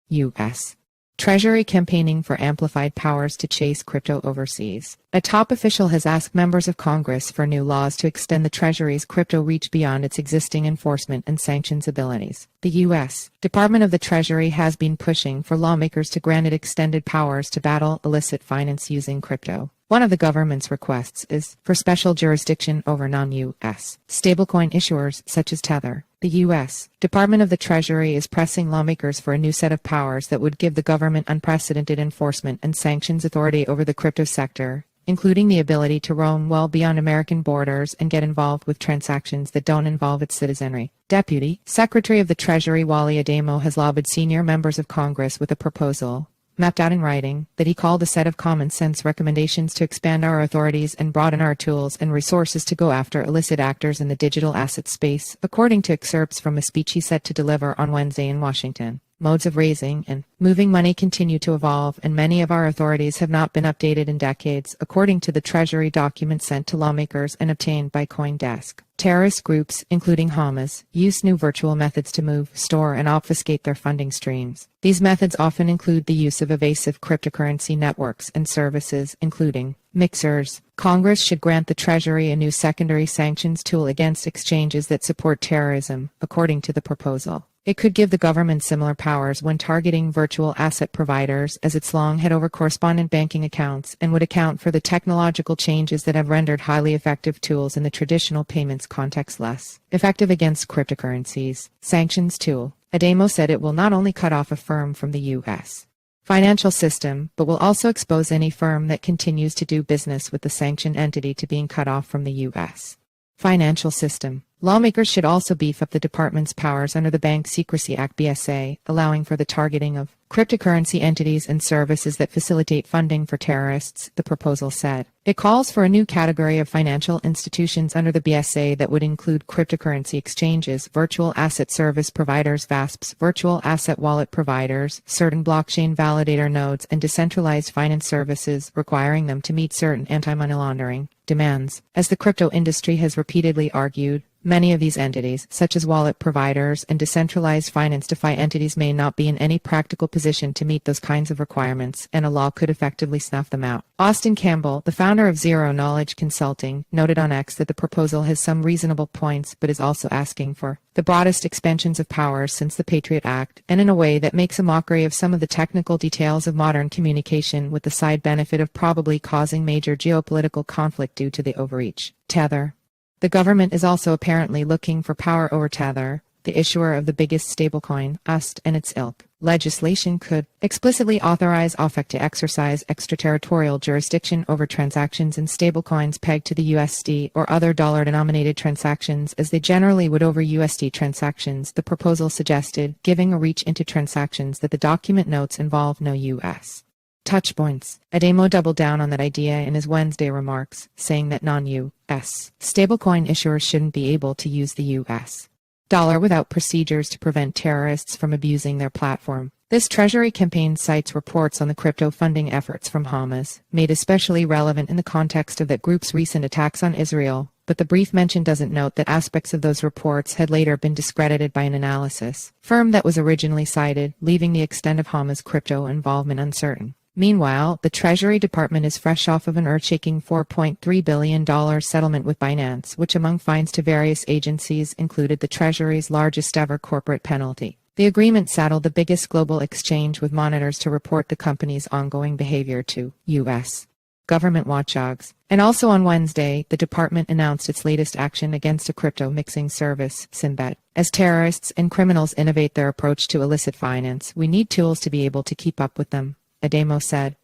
non-U.S. Treasury campaigning for amplified powers to chase crypto overseas. A top official has asked members of Congress for new laws to extend the Treasury's crypto reach beyond its existing enforcement and sanctions abilities. The U.S. Department of the Treasury has been pushing for lawmakers to grant it extended powers to battle illicit finance using crypto. One of the government's requests is for special jurisdiction over non-U.S. stablecoin issuers such as Tether. The U.S. Department of the Treasury is pressing lawmakers for a new set of powers that would give the government unprecedented enforcement and sanctions authority over the crypto sector, including the ability to roam well beyond American borders and get involved with transactions that don't involve its citizenry. Deputy Secretary of the Treasury Wally Adeyemo has lobbied senior members of Congress with a proposal, mapped out in writing, that he called a set of common-sense recommendations to expand our authorities and broaden our tools and resources to go after illicit actors in the digital asset space, according to excerpts from a speech he set to deliver on Wednesday in Washington. Modes of raising and moving money continue to evolve, and many of our authorities have not been updated in decades, according to the Treasury document sent to lawmakers and obtained by CoinDesk. Terrorist groups, including Hamas, use new virtual methods to move, store, and obfuscate their funding streams. These methods often include the use of evasive cryptocurrency networks and services, including mixers. Congress should grant the Treasury a new secondary sanctions tool against exchanges that support terrorism, according to the proposal. It could give the government similar powers when targeting virtual asset providers, as it's long had over correspondent banking accounts, and would account for the technological changes that have rendered highly effective tools in the traditional payments context less effective against cryptocurrencies. Sanctions tool. Adeyemo said it will not only cut off a firm from the U.S. financial system, but will also expose any firm that continues to do business with the sanctioned entity to being cut off from the U.S. financial system. Lawmakers should also beef up the department's powers under the Bank Secrecy Act (BSA), allowing for the targeting of cryptocurrency entities and services that facilitate funding for terrorists, the proposal said. It calls for a new category of financial institutions under the BSA that would include cryptocurrency exchanges, virtual asset service providers (VASPs), virtual asset wallet providers, certain blockchain validator nodes, and decentralized finance services, requiring them to meet certain anti-money laundering demands. As the crypto industry has repeatedly argued, many of these entities, such as wallet providers and decentralized finance DeFi entities, may not be in any practical position to meet those kinds of requirements, and a law could effectively snuff them out. Austin Campbell, the founder of Zero Knowledge Consulting, noted on X that the proposal has some reasonable points but is also asking for the broadest expansions of powers since the Patriot Act, and in a way that makes a mockery of some of the technical details of modern communication, with the side benefit of probably causing major geopolitical conflict due to the overreach. Tether. The government is also apparently looking for power over Tether, the issuer of the biggest stablecoin, USD, and its ilk. Legislation could explicitly authorize OFAC to exercise extraterritorial jurisdiction over transactions in stablecoins pegged to the USD or other dollar-denominated transactions, as they generally would over USD transactions, the proposal suggested, giving a reach into transactions that the document notes involve no U.S. touchpoints. Adeyemo doubled down on that idea in his Wednesday remarks, saying that non-U.S. stablecoin issuers shouldn't be able to use the U.S. dollar without procedures to prevent terrorists from abusing their platform. This Treasury campaign cites reports on the crypto funding efforts from Hamas, made especially relevant in the context of that group's recent attacks on Israel, but the brief mention doesn't note that aspects of those reports had later been discredited by an analysis firm that was originally cited, leaving the extent of Hamas' crypto involvement uncertain. Meanwhile, the Treasury Department is fresh off of an earth-shaking $4.3 billion settlement with Binance, which among fines to various agencies included the Treasury's largest ever corporate penalty. The agreement saddled the biggest global exchange with monitors to report the company's ongoing behavior to U.S. government watchdogs. And also on Wednesday, the department announced its latest action against a crypto mixing service, Symbet. As terrorists and criminals innovate their approach to illicit finance, we need tools to be able to keep up with them, Adeyemo said.